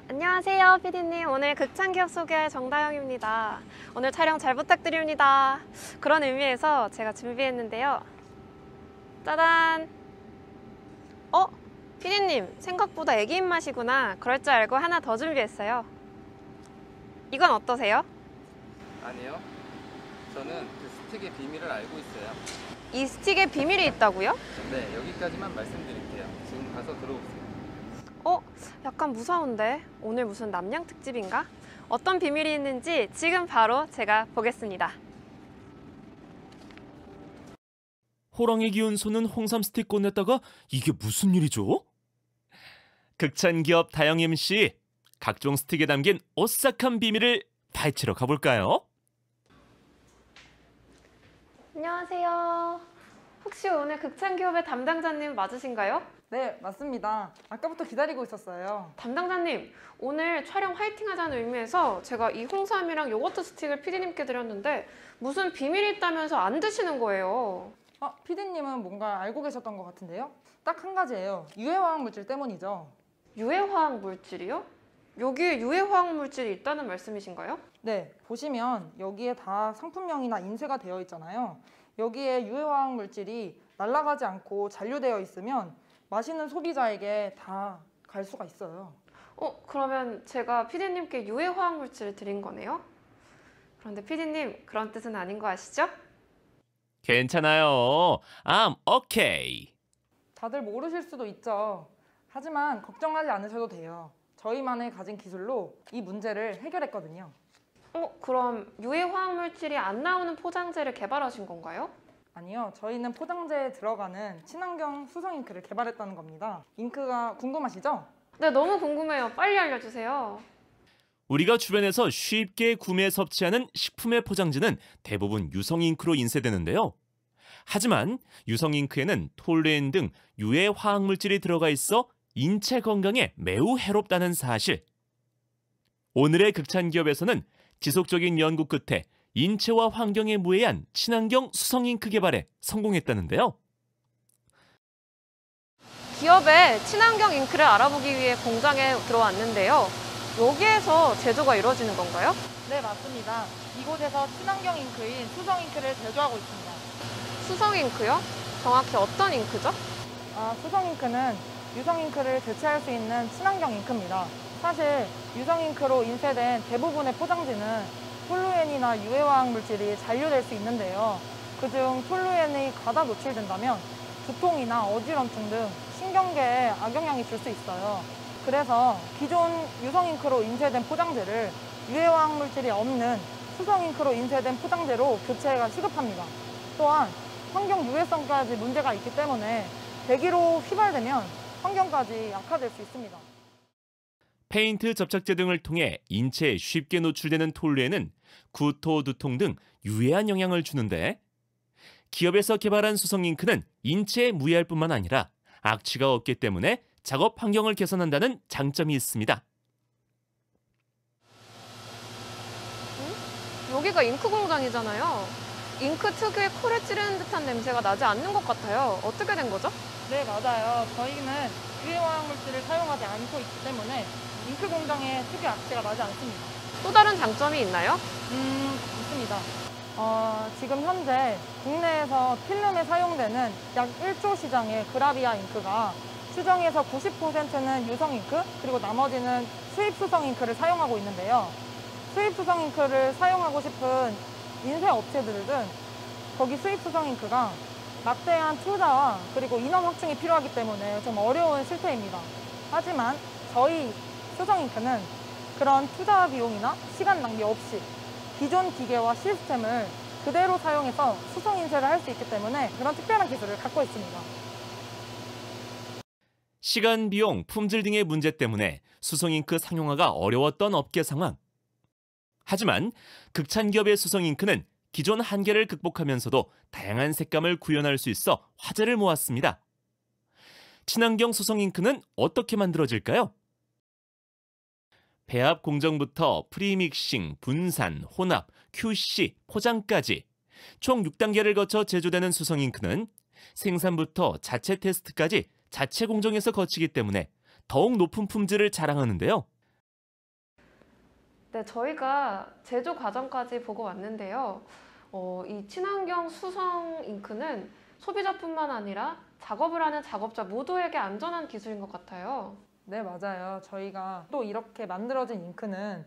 안녕하세요, 피디님. 오늘 극찬기업 소개할 정다영입니다. 오늘 촬영 잘 부탁드립니다. 그런 의미에서 제가 준비했는데요. 짜잔! 피디님, 생각보다 애기 입맛이구나. 그럴 줄 알고 하나 더 준비했어요. 이건 어떠세요? 아니요. 저는 그 스틱의 비밀을 알고 있어요. 이 스틱에 비밀이 있다고요? 네, 여기까지만 말씀드릴게요. 지금 가서 들어오세요. 약간 무서운데? 오늘 무슨 남양 특집인가? 어떤 비밀이 있는지 지금 바로 제가 보겠습니다. 호랑이 기운 솟는 홍삼 스틱 꺼냈다가 이게 무슨 일이죠? 극찬기업 다영 MC, 각종 스틱에 담긴 오싹한 비밀을 파헤치러 가볼까요? 안녕하세요. 혹시 오늘 극찬기업의 담당자님 맞으신가요? 네, 맞습니다. 아까부터 기다리고 있었어요. 담당자님, 오늘 촬영 화이팅 하자는 의미에서 제가 이 홍삼이랑 요거트 스틱을 피디님께 드렸는데 무슨 비밀이 있다면서 안 드시는 거예요. 피디님은 뭔가 알고 계셨던 것 같은데요? 딱 한 가지예요. 유해화학 물질 때문이죠. 유해화학 물질이요? 여기에 유해화학 물질이 있다는 말씀이신가요? 네, 보시면 여기에 다 상품명이나 인쇄가 되어 있잖아요. 여기에 유해화학 물질이 날아가지 않고 잔류되어 있으면 마시는 소비자에게 다 갈 수가 있어요. 그러면 제가 피디님께 유해화학 물질을 드린 거네요? 그런데 피디님, 그런 뜻은 아닌 거 아시죠? 괜찮아요. I'm okay. 다들 모르실 수도 있죠. 하지만 걱정하지 않으셔도 돼요. 저희만의 가진 기술로 이 문제를 해결했거든요. 그럼 유해화학 물질이 안 나오는 포장재를 개발하신 건가요? 아니요, 저희는 포장재에 들어가는 친환경 수성 잉크를 개발했다는 겁니다. 잉크가 궁금하시죠? 네, 너무 궁금해요. 빨리 알려주세요. 우리가 주변에서 쉽게 구매 섭취하는 식품의 포장지는 대부분 유성 잉크로 인쇄되는데요. 하지만 유성 잉크에는 톨루엔 등 유해 화학 물질이 들어가 있어 인체 건강에 매우 해롭다는 사실. 오늘의 극찬기업에서는 지속적인 연구 끝에 인체와 환경에 무해한 친환경 수성 잉크 개발에 성공했다는데요. 기업의 친환경 잉크를 알아보기 위해 공장에 들어왔는데요. 여기에서 제조가 이루어지는 건가요? 네, 맞습니다. 이곳에서 친환경 잉크인 수성 잉크를 제조하고 있습니다. 수성 잉크요? 정확히 어떤 잉크죠? 수성 잉크는 유성 잉크를 대체할 수 있는 친환경 잉크입니다. 사실 유성 잉크로 인쇄된 대부분의 포장지는 톨루엔이나 유해화학 물질이 잔류될 수 있는데요. 그중 톨루엔이 과다 노출된다면 두통이나 어지럼증 등 신경계에 악영향이 줄 수 있어요. 그래서 기존 유성 잉크로 인쇄된 포장재를 유해화학 물질이 없는 수성 잉크로 인쇄된 포장재로 교체가 시급합니다. 또한 환경 유해성까지 문제가 있기 때문에 배기로 휘발되면 환경까지 악화될 수 있습니다. 페인트 접착제 등을 통해 인체에 쉽게 노출되는 톨루엔은 구토, 두통 등 유해한 영향을 주는데 기업에서 개발한 수성 잉크는 인체에 무해할 뿐만 아니라 악취가 없기 때문에 작업 환경을 개선한다는 장점이 있습니다. 여기가 잉크 공장이잖아요. 잉크 특유의 코를 찌르는 듯한 냄새가 나지 않는 것 같아요. 어떻게 된 거죠? 네, 맞아요. 저희는 유해화학 물질을 사용하지 않고 있기 때문에 잉크 공장에 특유의 악취가 나지 않습니다. 또 다른 장점이 있나요? 있습니다. 지금 현재 국내에서 필름에 사용되는 약 1조 시장의 그라비아 잉크가 수정에서 90%는 유성 잉크, 그리고 나머지는 수입 수성 잉크를 사용하고 있는데요. 수입 수성 잉크를 사용하고 싶은 인쇄 업체들은 거기 수입 수성 잉크가 막대한 투자와 그리고 인원 확충이 필요하기 때문에 좀 어려운 실태입니다. 하지만 저희 수성 잉크는 그런 투자 비용이나 시간 낭비 없이 기존 기계와 시스템을 그대로 사용해서 수성 인쇄를 할 수 있기 때문에 그런 특별한 기술을 갖고 있습니다. 시간, 비용, 품질 등의 문제 때문에 수성 잉크 상용화가 어려웠던 업계 상황. 하지만 극찬기업의 수성 잉크는 기존 한계를 극복하면서도 다양한 색감을 구현할 수 있어 화제를 모았습니다. 친환경 수성 잉크는 어떻게 만들어질까요? 배합 공정부터 프리믹싱, 분산, 혼합, QC, 포장까지 총 6단계를 거쳐 제조되는 수성 잉크는 생산부터 자체 테스트까지 자체 공정에서 거치기 때문에 더욱 높은 품질을 자랑하는데요. 네, 저희가 제조 과정까지 보고 왔는데요. 이 친환경 수성 잉크는 소비자뿐만 아니라 작업을 하는 작업자 모두에게 안전한 기술인 것 같아요. 네, 맞아요. 저희가 또 이렇게 만들어진 잉크는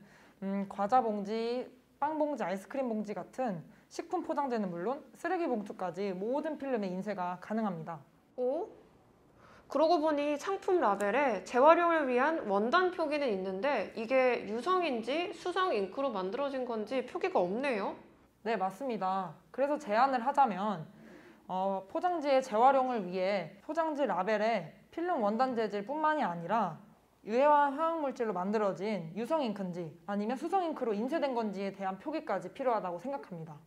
과자 봉지, 빵 봉지, 아이스크림 봉지 같은 식품 포장재는 물론 쓰레기 봉투까지 모든 필름의 인쇄가 가능합니다. 오? 그러고 보니 상품 라벨에 재활용을 위한 원단 표기는 있는데 이게 유성인지 수성 잉크로 만들어진 건지 표기가 없네요. 네, 맞습니다. 그래서 제안을 하자면 포장지의 재활용을 위해 포장지 라벨에 필름 원단 재질뿐만이 아니라 유해화 화학물질로 만들어진 유성 잉크인지 아니면 수성 잉크로 인쇄된 건지에 대한 표기까지 필요하다고 생각합니다.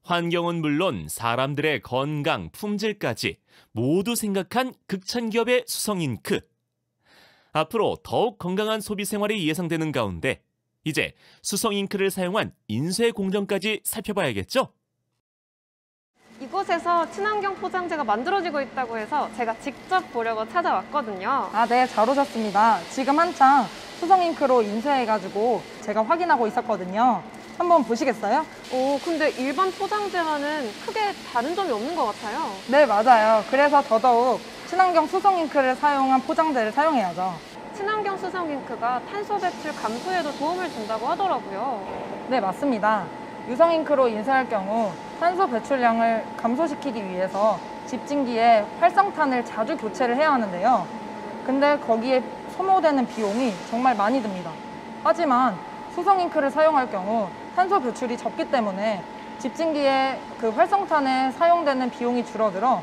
환경은 물론 사람들의 건강, 품질까지 모두 생각한 극찬기업의 수성 잉크. 앞으로 더욱 건강한 소비 생활이 예상되는 가운데 이제 수성 잉크를 사용한 인쇄 공정까지 살펴봐야겠죠? 이곳에서 친환경 포장재가 만들어지고 있다고 해서 제가 직접 보려고 찾아왔거든요. 아, 네, 잘 오셨습니다. 지금 한창 수성 잉크로 인쇄해가지고 제가 확인하고 있었거든요. 한번 보시겠어요? 근데 일반 포장재와는 크게 다른 점이 없는 것 같아요. 네, 맞아요. 그래서 더더욱 친환경 수성 잉크를 사용한 포장재를 사용해야죠. 친환경 수성 잉크가 탄소 배출 감소에도 도움을 준다고 하더라고요. 네, 맞습니다. 유성 잉크로 인쇄할 경우 탄소 배출량을 감소시키기 위해서 집진기에 활성탄을 자주 교체를 해야 하는데요. 근데 거기에 소모되는 비용이 정말 많이 듭니다. 하지만 수성 잉크를 사용할 경우 탄소 배출이 적기 때문에 집진기에 그 활성탄에 사용되는 비용이 줄어들어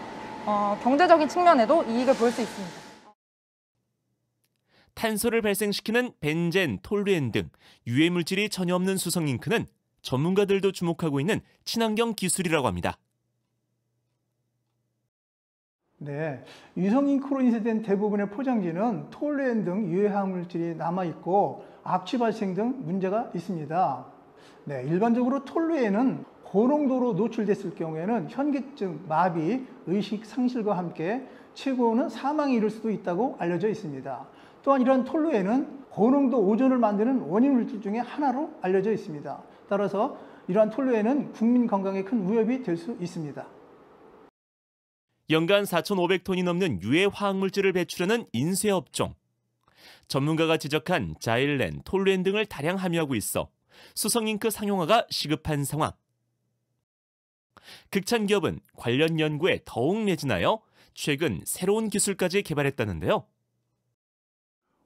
경제적인 측면에도 이익을 볼 수 있습니다. 탄소를 발생시키는 벤젠, 톨루엔 등 유해 물질이 전혀 없는 수성 잉크는 전문가들도 주목하고 있는 친환경 기술이라고 합니다. 네, 유성 잉크로 인쇄된 대부분의 포장지는 톨루엔 등 유해 화학물질이 남아있고 악취 발생 등 문제가 있습니다. 네, 일반적으로 톨루엔은 고농도로 노출됐을 경우에는 현기증, 마비, 의식 상실과 함께 최고는 사망에 이를 수도 있다고 알려져 있습니다. 또한 이러한 톨루엔은 고농도 오존을 만드는 원인 물질 중에 하나로 알려져 있습니다. 따라서 이러한 톨루엔은 국민 건강에 큰 위협이 될 수 있습니다. 연간 4,500톤이 넘는 유해 화학물질을 배출하는 인쇄 업종. 전문가가 지적한 자일렌, 톨루엔 등을 다량 함유하고 있어 수성 잉크 상용화가 시급한 상황. 극찬기업은 관련 연구에 더욱 매진하여 최근 새로운 기술까지 개발했다는데요.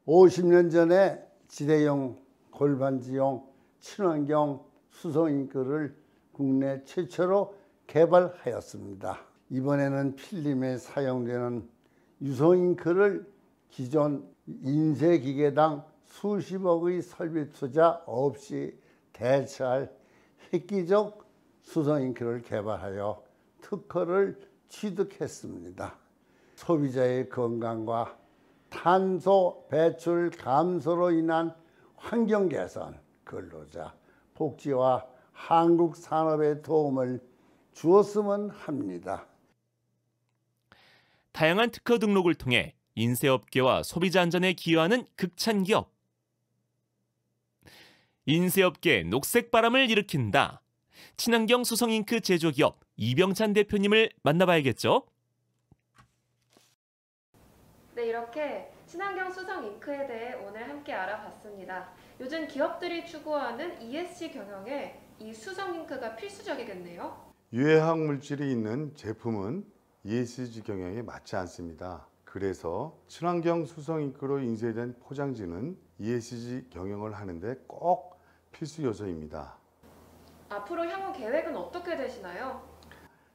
50년 전에 지대형 골반지용 친환경 수성 잉크를 국내 최초로 개발하였습니다. 이번에는 필름에 사용되는 유성 잉크를 기존 인쇄 기계당 수십억의 설비 투자 없이 대체할 획기적 수성 잉크를 개발하여 특허를 취득했습니다. 소비자의 건강과 탄소 배출 감소로 인한 환경 개선, 근로자 복지와 한국 산업에 도움을 주었으면 합니다. 다양한 특허 등록을 통해 인쇄업계와 소비자 안전에 기여하는 극찬기업. 인쇄업계 녹색 바람을 일으킨다. 친환경 수성 잉크 제조기업 이병찬 대표님을 만나봐야겠죠? 네, 이렇게 친환경 수성 잉크에 대해 오늘 함께 알아봤습니다. 요즘 기업들이 추구하는 ESG 경영에 이 수성 잉크가 필수적이겠네요. 유해화학 물질이 있는 제품은 ESG 경영에 맞지 않습니다. 그래서 친환경 수성 잉크로 인쇄된 포장지는 ESG 경영을 하는데 꼭 필수 요소입니다. 앞으로 향후 계획은 어떻게 되시나요?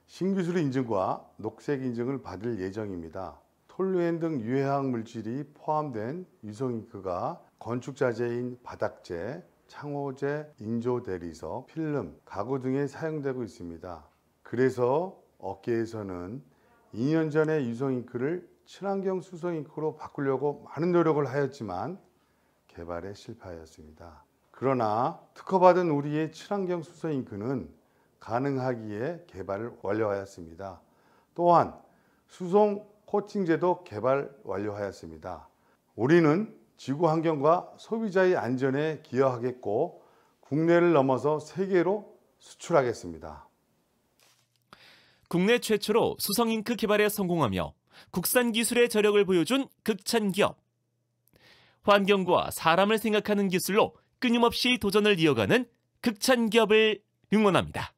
신기술 인증과 녹색 인증을 받을 예정입니다. 톨루엔 등 유해화학 물질이 포함된 유성 잉크가 건축자재인 바닥재, 창호재, 인조대리석, 필름, 가구 등에 사용되고 있습니다. 그래서 업계에서는 2년 전에 유성 잉크를 친환경 수성 잉크로 바꾸려고 많은 노력을 하였지만 개발에 실패하였습니다. 그러나 특허받은 우리의 친환경 수성 잉크는 가능하기에 개발을 완료하였습니다. 또한 수성 코팅제도 개발 완료하였습니다. 우리는 지구 환경과 소비자의 안전에 기여하겠고 국내를 넘어서 세계로 수출하겠습니다. 국내 최초로 수성 잉크 개발에 성공하며 국산 기술의 저력을 보여준 극찬기업. 환경과 사람을 생각하는 기술로 끊임없이 도전을 이어가는 극찬기업을 응원합니다.